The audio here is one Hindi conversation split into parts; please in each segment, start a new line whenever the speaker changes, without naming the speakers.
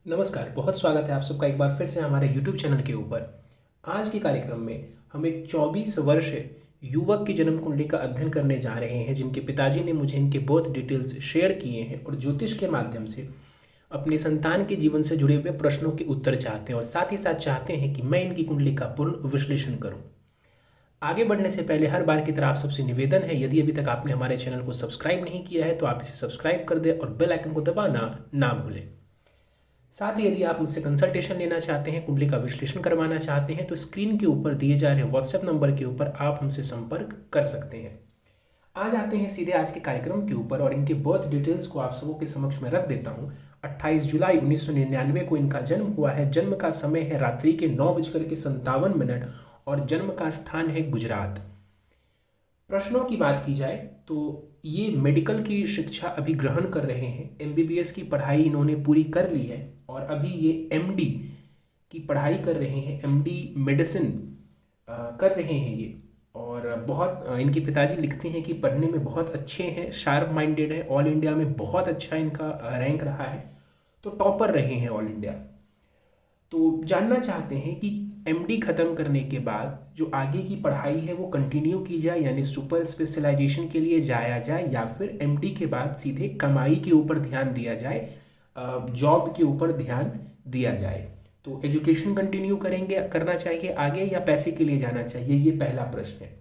नमस्कार, बहुत स्वागत है आप सबका एक बार फिर से हमारे YouTube चैनल के ऊपर। आज के कार्यक्रम में हम एक 24 वर्ष युवक की जन्म कुंडली का अध्ययन करने जा रहे हैं, जिनके पिताजी ने मुझे इनके बर्थ डिटेल्स शेयर किए हैं और ज्योतिष के माध्यम से अपने संतान के जीवन से जुड़े हुए प्रश्नों के उत्तर चाहते हैं और साथ ही साथ चाहते हैं कि मैं इनकी कुंडली का पूर्ण विश्लेषण करूँ। आगे बढ़ने से पहले हर बार की तरह आप सबसे निवेदन है, यदि अभी तक आपने हमारे चैनल को सब्सक्राइब नहीं किया है तो आप इसे सब्सक्राइब कर दें और बेल आइकन को दबाना ना भूलें। साथ ही यदि आप मुझसे कंसल्टेशन लेना चाहते हैं, कुंडली का विश्लेषण करवाना चाहते हैं तो स्क्रीन के ऊपर दिए जा रहे व्हाट्सएप नंबर के ऊपर आप हमसे संपर्क कर सकते हैं। आज आते हैं सीधे आज के कार्यक्रम के ऊपर और इनके बर्थ डिटेल्स को आप सबों के समक्ष में रख देता हूँ। 28 जुलाई 1999 को इनका जन्म हुआ है। जन्म का समय है रात्रि के 9:57 और जन्म का स्थान है गुजरात। प्रश्नों की बात की जाए तो ये मेडिकल की शिक्षा अभी ग्रहण कर रहे हैं। एमबीबीएस की पढ़ाई इन्होंने पूरी कर ली है और अभी ये एमडी की पढ़ाई कर रहे हैं। एमडी मेडिसिन कर रहे हैं ये। और बहुत इनके पिताजी लिखते हैं कि पढ़ने में बहुत अच्छे हैं, शार्प माइंडेड है, ऑल इंडिया में बहुत अच्छा इनका रैंक रहा है, तो टॉपर रहे हैं ऑल इंडिया। तो जानना चाहते हैं कि एमडी ख़त्म करने के बाद जो आगे की पढ़ाई है वो कंटिन्यू की जाए, यानी सुपर स्पेशलाइजेशन के लिए जाया जाए, या फिर एमडी के बाद सीधे कमाई के ऊपर ध्यान दिया जाए, जॉब के ऊपर ध्यान दिया जाए। तो एजुकेशन कंटिन्यू करना चाहिए आगे या पैसे के लिए जाना चाहिए, ये पहला प्रश्न है।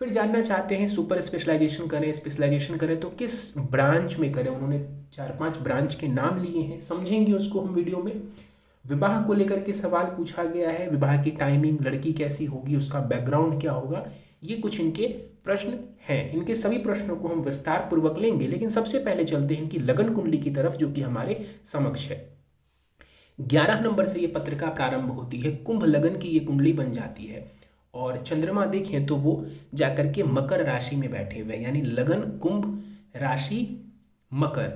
फिर जानना चाहते हैं सुपर स्पेशलाइजेशन करें तो किस ब्रांच में करें। उन्होंने 4-5 ब्रांच के नाम लिए हैं, समझेंगे उसको हम वीडियो में। विवाह को लेकर के सवाल पूछा गया है, विवाह की टाइमिंग, लड़की कैसी होगी, उसका बैकग्राउंड क्या होगा, ये कुछ इनके प्रश्न हैं। इनके सभी प्रश्नों को हम विस्तार पूर्वक लेंगे, लेकिन सबसे पहले चलते हैं कि लगन कुंडली की तरफ, जो कि हमारे समक्ष है। 11 नंबर से ये पत्रिका प्रारंभ होती है। कुंभ लगन की ये कुंडली बन जाती है और चंद्रमा देखें तो वो जाकर के मकर राशि में बैठे हुए हैं, यानी लगन, कुंभ, राशि मकर।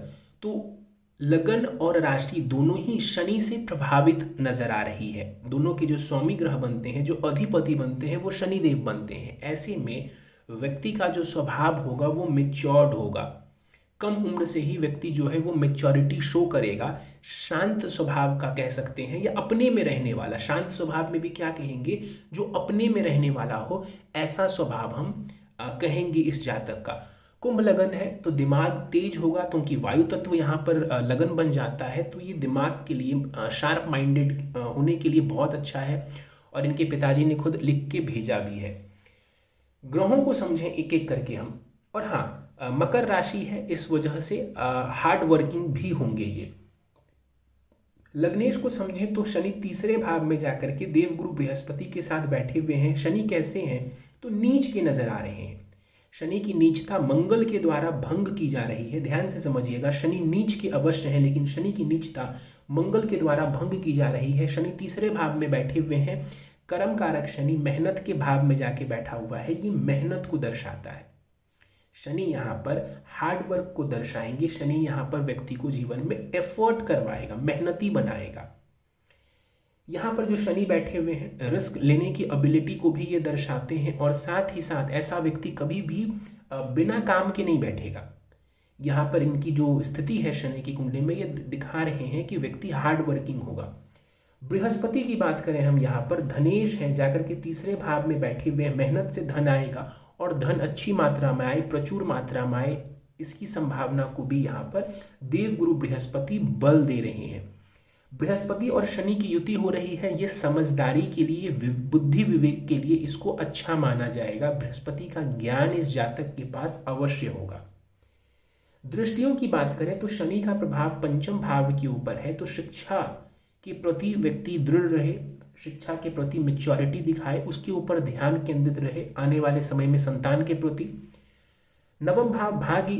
तो लगन और राशि दोनों ही शनि से प्रभावित नजर आ रही है। दोनों के जो स्वामी ग्रह बनते हैं, जो अधिपति बनते हैं, वो शनिदेव बनते हैं। ऐसे में व्यक्ति का जो स्वभाव होगा वो मेच्योर्ड होगा। कम उम्र से ही व्यक्ति जो है वो मेच्योरिटी शो करेगा। शांत स्वभाव का कह सकते हैं, या अपने में रहने वाला। शांत स्वभाव में भी क्या कहेंगे, जो अपने में रहने वाला हो, ऐसा स्वभाव हम कहेंगे इस जातक का। कुंभ लगन है तो दिमाग तेज होगा, क्योंकि वायु तत्व यहाँ पर लगन बन जाता है, तो ये दिमाग के लिए, शार्प माइंडेड होने के लिए बहुत अच्छा है। और इनके पिताजी ने खुद लिख के भेजा भी है। ग्रहों को समझें एक एक करके हम। और हाँ, मकर राशि है, इस वजह से हार्ड वर्किंग भी होंगे ये। लग्नेश को समझें तो शनि तीसरे भाव में जाकर के देवगुरु बृहस्पति के साथ बैठे हुए हैं। शनि कैसे हैं तो नीच के नजर आ रहे हैं। शनि की नीचता मंगल के द्वारा भंग की जा रही है। ध्यान से समझिएगा, शनि नीच के अवश्य है, लेकिन शनि की नीचता मंगल के द्वारा भंग की जा रही है। शनि तीसरे भाव में बैठे हुए हैं। कर्म कारक शनि मेहनत के भाव में जाके बैठा हुआ है, ये मेहनत को दर्शाता है। शनि यहाँ पर हार्ड वर्क को दर्शाएंगे। शनि यहाँ पर व्यक्ति को जीवन में एफर्ट करवाएगा, मेहनती बनाएगा। यहाँ पर जो शनि बैठे हुए हैं, रिस्क लेने की एबिलिटी को भी ये दर्शाते हैं। और साथ ही साथ ऐसा व्यक्ति कभी भी बिना काम के नहीं बैठेगा। यहाँ पर इनकी जो स्थिति है शनि की कुंडली में, ये दिखा रहे हैं कि व्यक्ति हार्ड वर्किंग होगा। बृहस्पति की बात करें हम, यहाँ पर धनेश है, जाकर के तीसरे भाव में बैठे हुए हैं। मेहनत से धन आएगा और धन अच्छी मात्रा में आए, प्रचुर मात्रा में आए, इसकी संभावना को भी यहाँ पर देवगुरु बृहस्पति बल दे रहे हैं। बृहस्पति और शनि की युति हो रही है, ये समझदारी के लिए, बुद्धि विवेक के लिए इसको अच्छा माना जाएगा। बृहस्पति का ज्ञान इस जातक के पास अवश्य होगा। दृष्टियों की बात करें तो शनि का प्रभाव पंचम भाव के ऊपर है, तो शिक्षा के प्रति व्यक्ति दृढ़ रहे, शिक्षा के प्रति मेच्योरिटी दिखाए, उसके ऊपर ध्यान केंद्रित रहे। आने वाले समय में संतान के प्रति नवम भाव भाग्य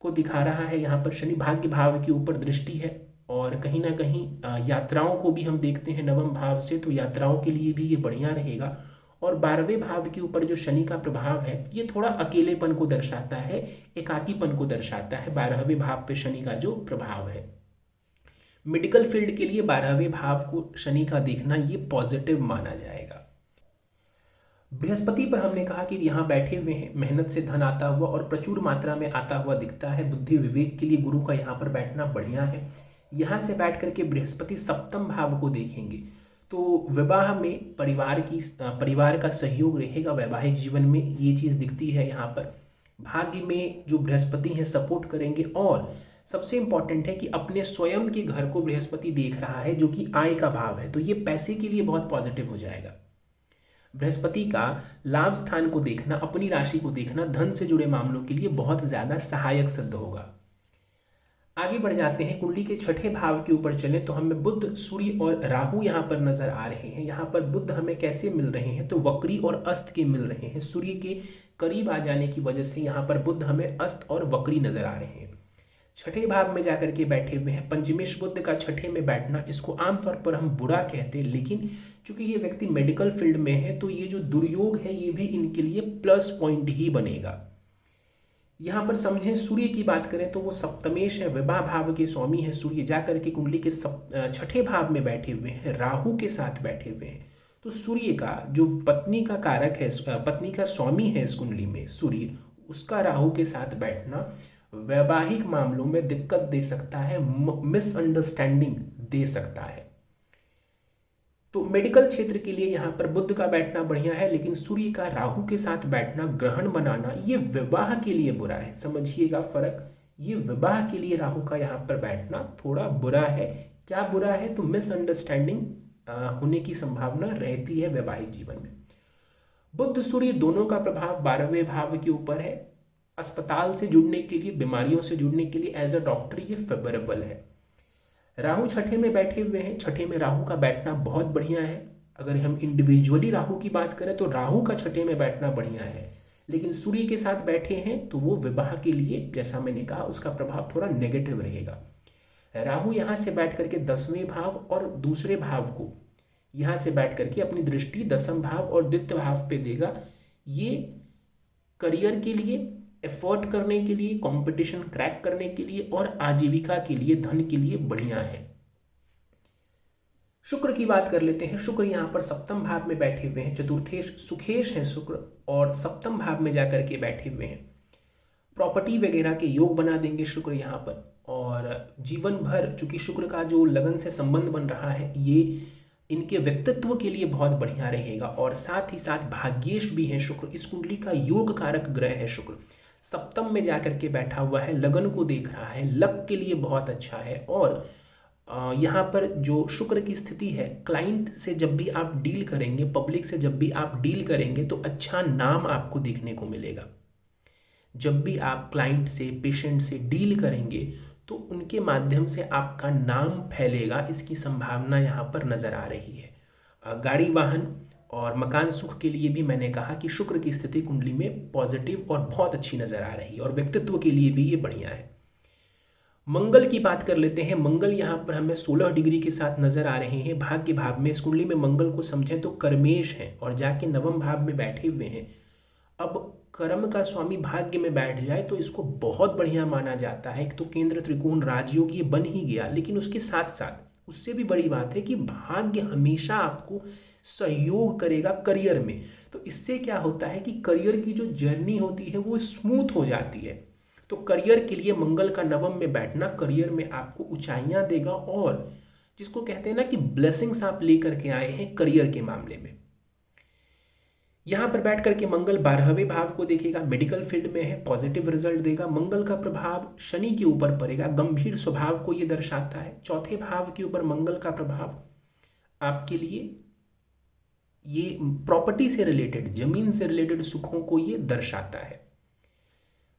को दिखा रहा है। यहाँ पर शनि भाग्य भाव के ऊपर दृष्टि है और कहीं ना कहीं यात्राओं को भी हम देखते हैं नवम भाव से, तो यात्राओं के लिए भी ये बढ़िया रहेगा। और 12वें भाव के ऊपर जो शनि का प्रभाव है, ये थोड़ा अकेलेपन को दर्शाता है, एकाकीपन को दर्शाता है। 12वें भाव पे शनि का जो प्रभाव है, मेडिकल फील्ड के लिए 12वें भाव को शनि का देखना ये पॉजिटिव माना जाएगा। बृहस्पति पर हमने कहा कि यहाँ बैठे हुए हैं, मेहनत से धन आता हुआ और प्रचुर मात्रा में आता हुआ दिखता है। बुद्धि विवेक के लिए गुरु का यहाँ पर बैठना बढ़िया है। यहाँ से बैठ करके बृहस्पति सप्तम भाव को देखेंगे तो विवाह में परिवार का सहयोग रहेगा। वैवाहिक जीवन में ये चीज़ दिखती है यहाँ पर। भाग्य में जो बृहस्पति हैं सपोर्ट करेंगे, और सबसे इम्पॉर्टेंट है कि अपने स्वयं के घर को बृहस्पति देख रहा है जो कि आय का भाव है, तो ये पैसे के लिए बहुत पॉजिटिव हो जाएगा। बृहस्पति का लाभ स्थान को देखना, अपनी राशि को देखना धन से जुड़े मामलों के लिए बहुत ज़्यादा सहायक सिद्ध होगा। आगे बढ़ जाते हैं, कुंडली के छठे भाव के ऊपर चलें तो हमें बुध, सूर्य और राहु यहाँ पर नजर आ रहे हैं। यहाँ पर बुध हमें कैसे मिल रहे हैं तो वक्री और अस्त के मिल रहे हैं। सूर्य के करीब आ जाने की वजह से यहाँ पर बुध हमें अस्त और वक्री नजर आ रहे हैं। छठे भाव में जाकर के बैठे हुए हैं। पंचमेश बुध का छठे में बैठना, इसको आमतौर पर हम बुरा कहते हैं, लेकिन चूंकि ये व्यक्ति मेडिकल फील्ड में है तो ये जो दुर्योग है ये भी इनके लिए प्लस पॉइंट ही बनेगा। यहाँ पर समझें, सूर्य की बात करें तो वो सप्तमेश है, विवाह भाव के स्वामी है। सूर्य जाकर के कुंडली के छठे भाव में बैठे हुए हैं, राहु के साथ बैठे हुए हैं। तो सूर्य का जो पत्नी का कारक है, पत्नी का स्वामी है इस कुंडली में सूर्य, उसका राहु के साथ बैठना वैवाहिक मामलों में दिक्कत दे सकता है, मिसअंडरस्टैंडिंग दे सकता है। तो मेडिकल क्षेत्र के लिए यहाँ पर बुध का बैठना बढ़िया है, लेकिन सूर्य का राहु के साथ बैठना, ग्रहण बनाना, ये विवाह के लिए बुरा है। समझिएगा फर्क, ये विवाह के लिए राहु का यहाँ पर बैठना थोड़ा बुरा है। क्या बुरा है तो मिसअंडरस्टैंडिंग होने की संभावना रहती है वैवाहिक जीवन में। बुध सूर्य दोनों का प्रभाव 12वें भाव के ऊपर है। अस्पताल से जुड़ने के लिए, बीमारियों से जुड़ने के लिए एज अ डॉक्टर ये फेवरेबल है। राहु छठे में बैठे हुए हैं, छठे में राहु का बैठना बहुत बढ़िया है। अगर हम इंडिविजुअली राहु की बात करें तो राहु का छठे में बैठना बढ़िया है, लेकिन सूर्य के साथ बैठे हैं तो वो विवाह के लिए, जैसा मैंने कहा, उसका प्रभाव थोड़ा नेगेटिव रहेगा। राहु यहाँ से बैठ करके 10वें भाव और दूसरे भाव को यहाँ से बैठ करके अपनी दृष्टि 10वें भाव और द्वितीय भाव पे देगा। ये करियर के लिए, एफर्ट करने के लिए, कंपटीशन क्रैक करने के लिए और आजीविका के लिए, धन के लिए बढ़िया है। शुक्र की बात कर लेते हैं। शुक्र यहाँ पर सप्तम भाव में बैठे हुए हैं, चतुर्थेश सुखेश हैं शुक्र, और सप्तम भाव में जाकर के बैठे हुए हैं। प्रॉपर्टी वगैरह के योग बना देंगे शुक्र यहाँ पर, और जीवन भर चूंकि शुक्र का जो लगन से संबंध बन रहा है, ये इनके व्यक्तित्व के लिए बहुत बढ़िया रहेगा। और साथ ही साथ भाग्येश भी है शुक्र, इस कुंडली का योग कारक ग्रह है शुक्र। सप्तम में जाकर के बैठा हुआ है, लगन को देख रहा है, लक के लिए बहुत अच्छा है। और यहाँ पर जो शुक्र की स्थिति है, क्लाइंट से जब भी आप डील करेंगे, पब्लिक से जब भी आप डील करेंगे तो अच्छा नाम आपको देखने को मिलेगा। जब भी आप क्लाइंट से, पेशेंट से डील करेंगे तो उनके माध्यम से आपका नाम फैलेगा, इसकी संभावना यहाँ पर नज़र आ रही है। गाड़ी वाहन और मकान सुख के लिए भी मैंने कहा कि शुक्र की स्थिति कुंडली में पॉजिटिव और बहुत अच्छी नज़र आ रही है, और व्यक्तित्व के लिए भी ये बढ़िया है। मंगल की बात कर लेते हैं। मंगल यहाँ पर हमें 16 डिग्री के साथ नजर आ रहे हैं भाग्य भाव में। इस कुंडली में मंगल को समझें तो कर्मेश हैं और जाके नवम भाव में बैठे हुए हैं। अब कर्म का स्वामी भाग्य में बैठ जाए तो इसको बहुत बढ़िया माना जाता है। एक तो केंद्र त्रिकोण राजयोग ये बन ही गया, लेकिन उसके साथ साथ उससे भी बड़ी बात है कि भाग्य हमेशा आपको सहयोग करेगा करियर में। तो इससे क्या होता है कि करियर की जो जर्नी होती है वो स्मूथ हो जाती है। तो करियर के लिए मंगल का नवम में बैठना करियर में आपको ऊंचाइयां देगा, और जिसको कहते हैं ना कि ब्लेसिंग्स आप लेकर के आए हैं करियर के मामले में। यहां पर बैठ करके मंगल 12वें भाव को देखेगा, मेडिकल फील्ड में है, पॉजिटिव रिजल्ट देगा। मंगल का प्रभाव शनि के ऊपर पड़ेगा, गंभीर स्वभाव को ये दर्शाता है। चौथे भाव के ऊपर मंगल का प्रभाव आपके लिए ये प्रॉपर्टी से रिलेटेड, जमीन से रिलेटेड सुखों को ये दर्शाता है।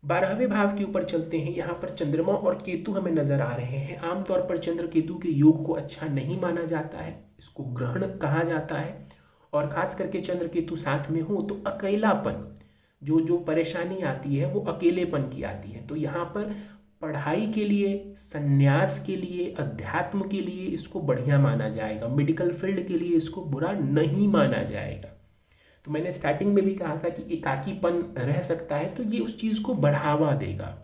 12वें भाव के ऊपर चलते हैं। यहाँ पर चंद्रमा और केतु हमें नजर आ रहे हैं। आमतौर पर चंद्र केतु के योग को अच्छा नहीं माना जाता है, इसको ग्रहण कहा जाता है। और खास करके चंद्र केतु साथ में हो तो अकेलापन, जो परेशानी आती है वो अकेलेपन की आती है। तो यहाँ पर पढ़ाई के लिए, संन्यास के लिए, अध्यात्म के लिए इसको बढ़िया माना जाएगा। मेडिकल फील्ड के लिए इसको बुरा नहीं माना जाएगा। तो मैंने स्टार्टिंग में भी कहा था कि एकाकीपन रह सकता है, तो ये उस चीज़ को बढ़ावा देगा।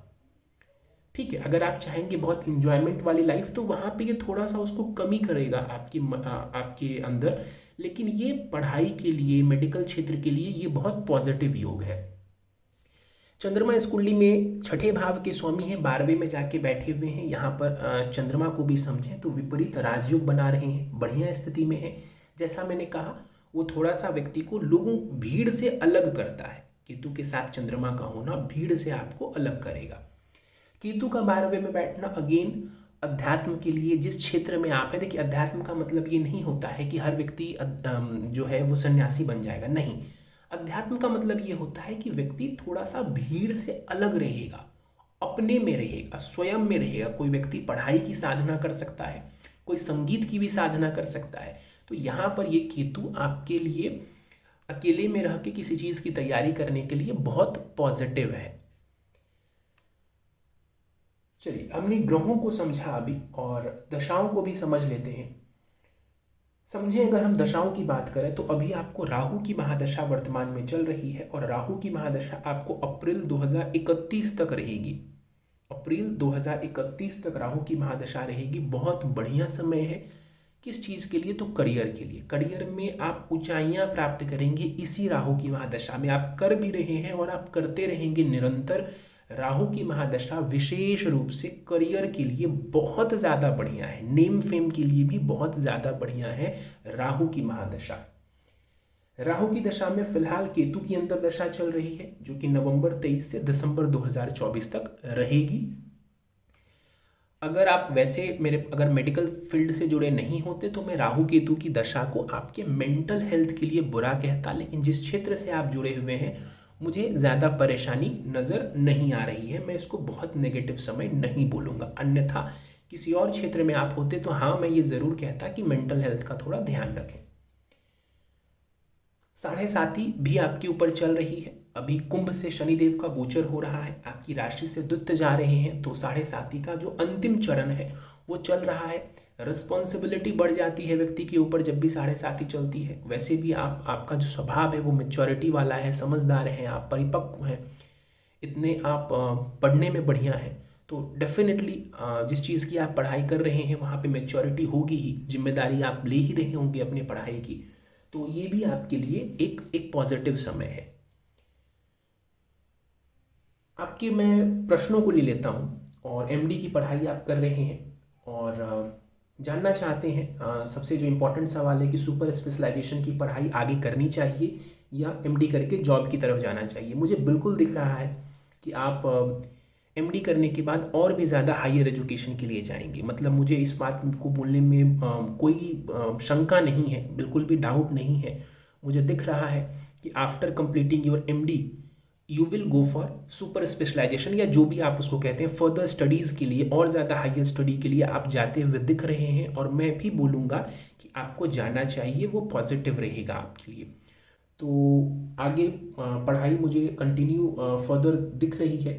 ठीक है, अगर आप चाहेंगे बहुत इंजॉयमेंट वाली लाइफ तो वहाँ पे ये थोड़ा सा उसको कमी करेगा आपके अंदर, लेकिन ये पढ़ाई के लिए, मेडिकल क्षेत्र के लिए ये बहुत पॉजिटिव योग है। चंद्रमा इस कुंडली में छठे भाव के स्वामी हैं, 12वें में जाके बैठे हुए हैं। यहाँ पर चंद्रमा को भी समझें तो विपरीत राजयोग बना रहे हैं, बढ़िया स्थिति में है। जैसा मैंने कहा, वो थोड़ा सा व्यक्ति को लोगों भीड़ से अलग करता है। केतु के साथ चंद्रमा का होना भीड़ से आपको अलग करेगा। केतु का 12वें में बैठना अगेन अध्यात्म के लिए, जिस क्षेत्र में आप हैं, देखिए अध्यात्म का मतलब ये नहीं होता है कि हर व्यक्ति जो है वो सन्यासी बन जाएगा, नहीं। अध्यात्म का मतलब ये होता है कि व्यक्ति थोड़ा सा भीड़ से अलग रहेगा, अपने में रहेगा, स्वयं में रहेगा। कोई व्यक्ति पढ़ाई की साधना कर सकता है, कोई संगीत की भी साधना कर सकता है। तो यहाँ पर ये केतु आपके लिए अकेले में रह के किसी चीज़ की तैयारी करने के लिए बहुत पॉजिटिव है। चलिए, हमने ग्रहों को समझा अभी और दशाओं को भी समझ लेते हैं। समझे, अगर हम दशाओं की बात करें तो अभी आपको राहु की महादशा वर्तमान में चल रही है और राहु की महादशा आपको अप्रैल 2031 तक रहेगी। अप्रैल 2031 तक राहु की महादशा रहेगी। बहुत बढ़िया समय है। किस चीज़ के लिए? तो करियर के लिए। करियर में आप ऊंचाइयां प्राप्त करेंगे इसी राहु की महादशा में। आप कर भी रहे हैं और आप करते रहेंगे निरंतर। राहु की महादशा विशेष रूप से करियर के लिए बहुत ज़्यादा बढ़िया है, नेम फेम के लिए भी बहुत ज़्यादा बढ़िया है राहु की महादशा। राहु की दशा में फिलहाल केतु की अंतर्दशा चल रही है, जो कि नवंबर 23 से दिसंबर 2024 तक रहेगी। अगर आप वैसे अगर मेडिकल फील्ड से जुड़े नहीं होते तो मैं राहु केतु की दशा को आपके मेंटल हेल्थ के लिए बुरा कहता, लेकिन जिस क्षेत्र से आप जुड़े हुए हैं मुझे ज़्यादा परेशानी नज़र नहीं आ रही है। मैं इसको बहुत नेगेटिव समय नहीं बोलूँगा। अन्यथा किसी और क्षेत्र में आप होते तो हाँ, मैं ये ज़रूर कहता कि मेंटल हेल्थ का थोड़ा ध्यान रखें। 7.5 भी आपके ऊपर चल रही है। अभी कुंभ से शनिदेव का गोचर हो रहा है, आपकी राशि से द्वितीय जा रहे हैं, तो 7.5 का जो अंतिम चरण है वो चल रहा है। रिस्पॉन्सिबिलिटी बढ़ जाती है व्यक्ति के ऊपर जब भी 7.5 चलती है। वैसे भी आपका जो स्वभाव है वो मेच्योरिटी वाला है, समझदार हैं आप, परिपक्व हैं, इतने आप पढ़ने में बढ़िया हैं। तो डेफिनेटली जिस चीज़ की आप पढ़ाई कर रहे हैं वहाँ पे मेच्योरिटी होगी ही, जिम्मेदारी आप ले ही रहे होंगे अपनी पढ़ाई की। तो ये भी आपके लिए एक पॉजिटिव समय है। आपके मैं प्रश्नों को ले लेता हूँ। और एमडी की पढ़ाई आप कर रहे हैं और जानना चाहते हैं, सबसे जो इम्पोर्टेंट सवाल है कि सुपर स्पेशलाइजेशन की पढ़ाई आगे करनी चाहिए या एमडी करके जॉब की तरफ जाना चाहिए। मुझे बिल्कुल दिख रहा है कि आप एमडी करने के बाद और भी ज़्यादा हायर एजुकेशन के लिए जाएंगे। मतलब मुझे इस बात को बोलने में कोई शंका नहीं है, बिल्कुल भी डाउट नहीं है। मुझे दिख रहा है कि after completing your MD you will go for super specialization, या जो भी आप उसको कहते हैं, फर्दर स्टडीज़ के लिए, और ज़्यादा हायर स्टडी के लिए आप जाते हुए दिख रहे हैं। और मैं भी बोलूँगा कि आपको जाना चाहिए, वो पॉजिटिव रहेगा आपके लिए। तो आगे पढ़ाई मुझे कंटिन्यू फर्दर दिख रही है।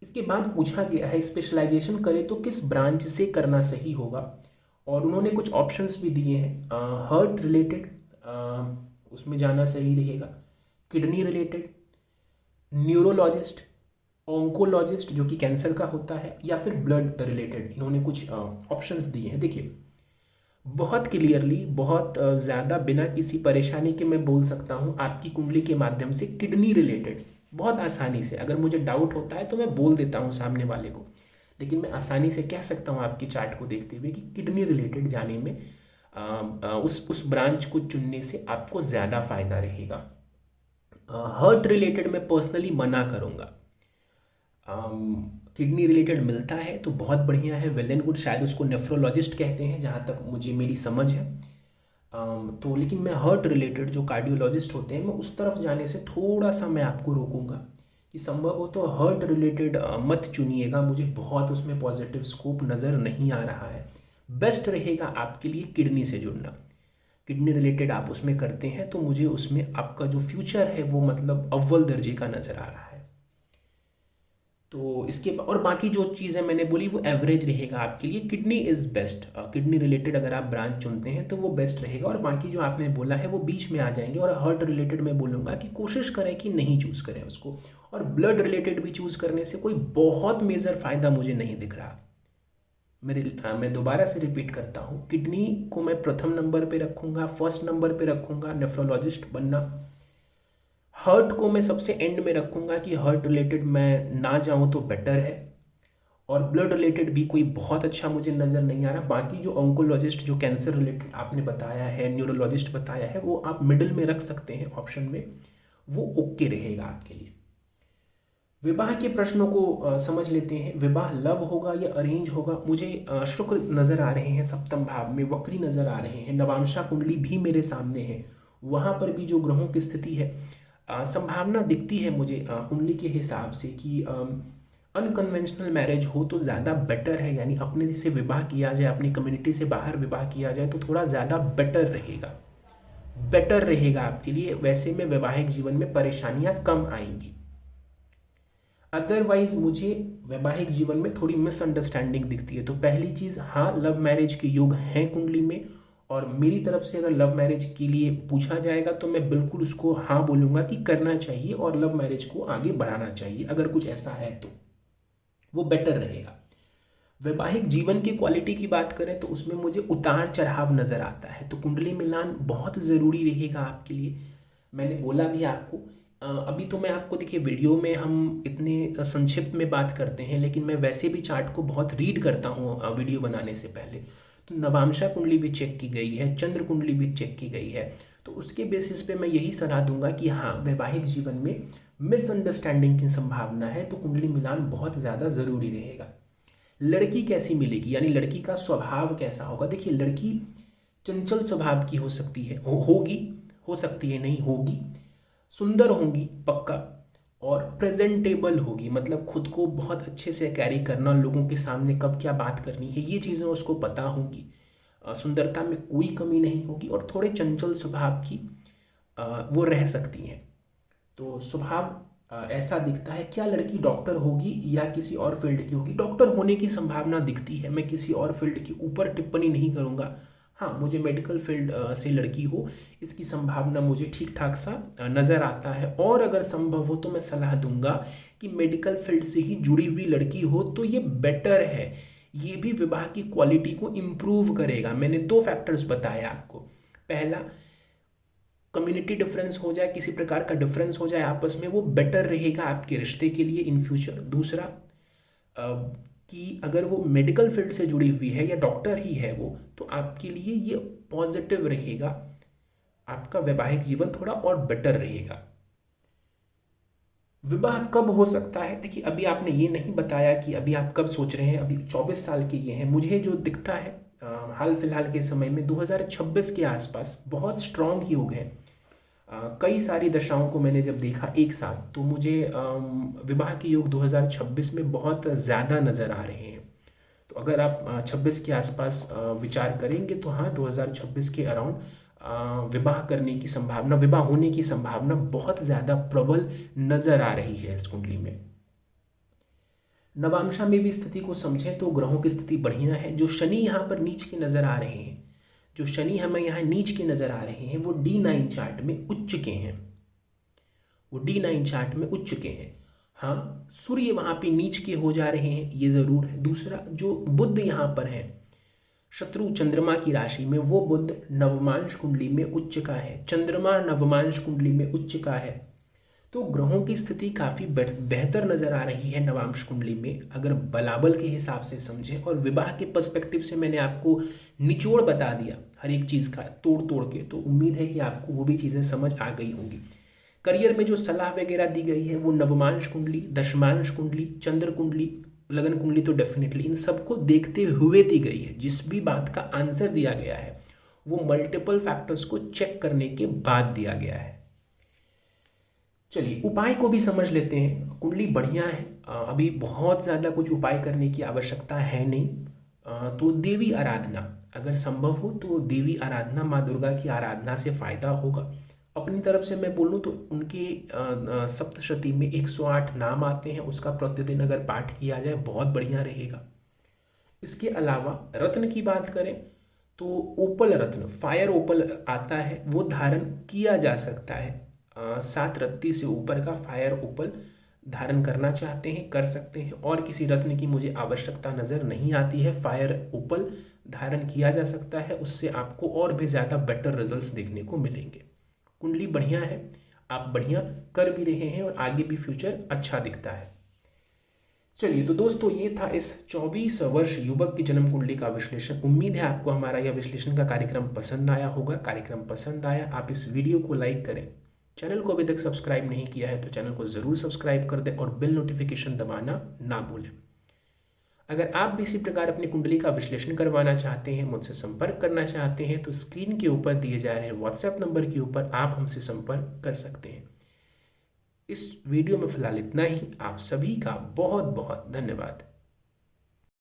इसके बाद पूछा गया है स्पेशलाइजेशन करें तो किस ब्रांच से करना सही होगा, और उन्होंने कुछ ऑप्शंस भी दिए हैं। हार्ट रिलेटेड उसमें जाना सही रहेगा, किडनी रिलेटेड, न्यूरोलॉजिस्ट, ऑन्कोलॉजिस्ट जो कि कैंसर का होता है, या फिर ब्लड रिलेटेड। इन्होंने कुछ ऑप्शंस दिए हैं। देखिए, बहुत क्लियरली, बहुत ज़्यादा बिना किसी परेशानी के मैं बोल सकता हूँ आपकी कुंडली के माध्यम से किडनी रिलेटेड बहुत आसानी से, अगर मुझे डाउट होता है तो मैं बोल देता हूँ सामने वाले को, लेकिन मैं आसानी से कह सकता हूँ आपकी चार्ट को देखते हुए कि किडनी रिलेटेड जाने में उस ब्रांच को चुनने से आपको ज़्यादा फायदा रहेगा। हार्ट रिलेटेड मैं पर्सनली मना करूँगा। किडनी रिलेटेड मिलता है तो बहुत बढ़िया है, वेल एंड गुड, शायद उसको नेफ्रोलॉजिस्ट कहते हैं जहाँ तक मुझे मेरी समझ है। तो लेकिन मैं हार्ट रिलेटेड जो कार्डियोलॉजिस्ट होते हैं, मैं उस तरफ जाने से थोड़ा सा मैं आपको रोकूंगा कि संभव हो तो हार्ट रिलेटेड मत चुनिएगा। मुझे बहुत उसमें पॉजिटिव स्कोप नज़र नहीं आ रहा है। बेस्ट रहेगा आपके लिए किडनी से जुड़ना। किडनी रिलेटेड आप उसमें करते हैं तो मुझे उसमें आपका जो फ्यूचर है वो मतलब अव्वल दर्जे का नज़र आ रहा है। तो इसके और बाकी जो चीज़ें मैंने बोली वो एवरेज रहेगा आपके लिए। Kidney is best, kidney related अगर आप ब्रांच चुनते हैं तो वो बेस्ट रहेगा, और बाकी जो आपने बोला है वो बीच में आ जाएंगे। और हार्ट रिलेटेड मैं बोलूँगा कि कोशिश करें कि नहीं चूज़ करें उसको, और ब्लड रिलेटेड भी चूज़ करने से कोई बहुत मेजर फ़ायदा मुझे नहीं दिख रहा। मैं दोबारा से रिपीट करता हूँ, किडनी को मैं प्रथम नंबर पे रखूँगा, फर्स्ट नंबर पे रखूँगा नेफ्रोलॉजिस्ट बनना। हर्ट को मैं सबसे एंड में रखूँगा कि हर्ट रिलेटेड मैं ना जाऊँ तो बेटर है, और ब्लड रिलेटेड भी कोई बहुत अच्छा मुझे नज़र नहीं आ रहा। बाकी जो ऑन्कोलॉजिस्ट, जो कैंसर रिलेटेड आपने बताया है, न्यूरोलॉजिस्ट बताया है, वो आप मिडिल में रख सकते हैं ऑप्शन में, वो ओके रहेगा आपके लिए। विवाह के प्रश्नों को समझ लेते हैं। विवाह लव होगा या अरेंज होगा? मुझे शुक्र नज़र आ रहे हैं सप्तम भाव में, वक्री नज़र आ रहे हैं, नवांशा कुंडली भी मेरे सामने है, वहाँ पर भी जो ग्रहों की स्थिति है, संभावना दिखती है मुझे कुंडली के हिसाब से कि अनकन्वेंशनल मैरिज हो तो ज़्यादा बेटर है, यानी अपने से विवाह किया जाए, अपनी कम्युनिटी से बाहर विवाह किया जाए तो थोड़ा ज़्यादा बेटर रहेगा आपके लिए। वैसे में वैवाहिक जीवन में परेशानियां कम आएंगी। अदरवाइज मुझे वैवाहिक जीवन में थोड़ी मिसअंडरस्टैंडिंग दिखती है। तो पहली चीज़, हाँ लव मैरिज के योग हैं कुंडली में, और मेरी तरफ से अगर लव मैरिज के लिए पूछा जाएगा तो मैं बिल्कुल उसको हाँ बोलूँगा कि करना चाहिए और लव मैरिज को आगे बढ़ाना चाहिए। अगर कुछ ऐसा है तो वो बेटर रहेगा। वैवाहिक जीवन की क्वालिटी की बात करें तो उसमें मुझे उतार चढ़ाव नज़र आता है, तो कुंडली मिलान बहुत ज़रूरी रहेगा आपके लिए। मैंने बोला भी आपको, अभी तो मैं आपको देखिए वीडियो में हम इतने संक्षिप्त में बात करते हैं, लेकिन मैं वैसे भी चार्ट को बहुत रीड करता हूँ वीडियो बनाने से पहले। तो नवांशा कुंडली भी चेक की गई है, चंद्र कुंडली भी चेक की गई है, तो उसके बेसिस पे मैं यही सलाह दूंगा कि हाँ वैवाहिक जीवन में मिसअंडरस्टैंडिंग की संभावना है, तो कुंडली मिलान बहुत ज़्यादा ज़रूरी रहेगा। लड़की कैसी मिलेगी, यानी लड़की का स्वभाव कैसा होगा? देखिए लड़की चंचल स्वभाव की हो सकती है, होगी, हो सकती है नहीं होगी, सुंदर होंगी पक्का, और प्रेजेंटेबल होगी, मतलब खुद को बहुत अच्छे से कैरी करना, लोगों के सामने कब क्या बात करनी है ये चीज़ें उसको पता होंगी, सुंदरता में कोई कमी नहीं होगी, और थोड़े चंचल स्वभाव की वो रह सकती हैं। तो स्वभाव ऐसा दिखता है। क्या लड़की डॉक्टर होगी या किसी और फील्ड की होगी? डॉक्टर होने की संभावना दिखती है, मैं किसी और फील्ड के ऊपर टिप्पणी नहीं करूँगा। हाँ मुझे मेडिकल फील्ड से लड़की हो, इसकी संभावना मुझे ठीक ठाक सा नज़र आता है, और अगर संभव हो तो मैं सलाह दूंगा कि मेडिकल फील्ड से ही जुड़ी हुई लड़की हो तो ये बेटर है। ये भी विवाह की क्वालिटी को इम्प्रूव करेगा। मैंने दो फैक्टर्स बताया आपको। पहला, कम्युनिटी डिफरेंस हो जाए, किसी प्रकार का डिफरेंस हो जाए आपस में, वो बेटर रहेगा आपके रिश्ते के लिए इन फ्यूचर। दूसरा कि अगर वो मेडिकल फील्ड से जुड़ी हुई है या डॉक्टर ही है वो, तो आपके लिए ये पॉजिटिव रहेगा, आपका वैवाहिक जीवन थोड़ा और बेटर रहेगा। विवाह कब हो सकता है? देखिए अभी आपने ये नहीं बताया कि अभी आप कब सोच रहे हैं, अभी 24 साल के ये हैं, मुझे जो दिखता है हाल फिलहाल के समय में 2026 के आसपास बहुत स्ट्रांग योग है। कई सारी दशाओं को मैंने जब देखा एक साथ, तो मुझे विवाह के योग 2026 में बहुत ज़्यादा नज़र आ रहे हैं। तो अगर आप 26 के आसपास विचार करेंगे तो हाँ 2026 के अराउंड विवाह करने की संभावना, विवाह होने की संभावना बहुत ज़्यादा प्रबल नज़र आ रही है इस कुंडली में। नवांशा में भी स्थिति को समझें तो ग्रहों की स्थिति बढ़िया है। जो शनि यहाँ पर नीच के नज़र आ रहे हैं, जो शनि हमें यहाँ नीच के नज़र आ रहे हैं, वो D9 चार्ट में उच्च के हैं, वो D9 चार्ट में उच्च के हैं। हाँ सूर्य वहाँ पे नीच के हो जा रहे हैं, ये ज़रूर है। दूसरा, जो बुध यहाँ पर है शत्रु चंद्रमा की राशि में, वो बुध नवमांश कुंडली में उच्च का है, चंद्रमा नवमांश कुंडली में उच्च का है। तो ग्रहों की स्थिति काफ़ी बेहतर नज़र आ रही है नवांश कुंडली में, अगर बलाबल के हिसाब से समझें। और विवाह के पर्सपेक्टिव से मैंने आपको निचोड़ बता दिया हर एक चीज़ का तोड़ तोड़ के, तो उम्मीद है कि आपको वो भी चीज़ें समझ आ गई होंगी। करियर में जो सलाह वगैरह दी गई है वो नवमांश कुंडली, दशमांश कुंडली, चंद्र कुंडली, लगन कुंडली, तो डेफिनेटली इन सबको देखते हुए दी गई है। जिस भी बात का आंसर दिया गया है वो मल्टीपल फैक्टर्स को चेक करने के बाद दिया गया है। चलिए उपाय को भी समझ लेते हैं। कुंडली बढ़िया है, अभी बहुत ज़्यादा कुछ उपाय करने की आवश्यकता है नहीं। तो देवी आराधना अगर संभव हो तो देवी आराधना, माँ दुर्गा की आराधना से फ़ायदा होगा। अपनी तरफ से मैं बोलूँ तो उनके सप्तशती में 108 नाम आते हैं, उसका प्रतिदिन अगर पाठ किया जाए बहुत बढ़िया रहेगा। इसके अलावा रत्न की बात करें तो ओपल रत्न, फायर ओपल आता है, वो धारण किया जा सकता है। 7 रत्ती से ऊपर का फायर ओपल धारण करना चाहते हैं कर सकते हैं, और किसी रत्न की मुझे आवश्यकता नज़र नहीं आती है। फायर ओपल धारण किया जा सकता है, उससे आपको और भी ज़्यादा बेटर रिजल्ट्स देखने को मिलेंगे। कुंडली बढ़िया है, आप बढ़िया कर भी रहे हैं और आगे भी फ्यूचर अच्छा दिखता है। चलिए तो दोस्तों, ये था इस 24 वर्ष युवक की जन्म कुंडली का विश्लेषण। उम्मीद है आपको हमारा यह विश्लेषण का कार्यक्रम पसंद आया होगा। कार्यक्रम पसंद आया, आप इस वीडियो को लाइक करें। चैनल को अभी तक सब्सक्राइब नहीं किया है तो चैनल को ज़रूर सब्सक्राइब कर दें और बेल नोटिफिकेशन दबाना ना भूलें। अगर आप भी इसी प्रकार अपनी कुंडली का विश्लेषण करवाना चाहते हैं, मुझसे संपर्क करना चाहते हैं, तो स्क्रीन के ऊपर दिए जा रहे व्हाट्सएप नंबर के ऊपर आप हमसे संपर्क कर सकते हैं। इस वीडियो में फिलहाल इतना ही। आप सभी का बहुत बहुत धन्यवाद।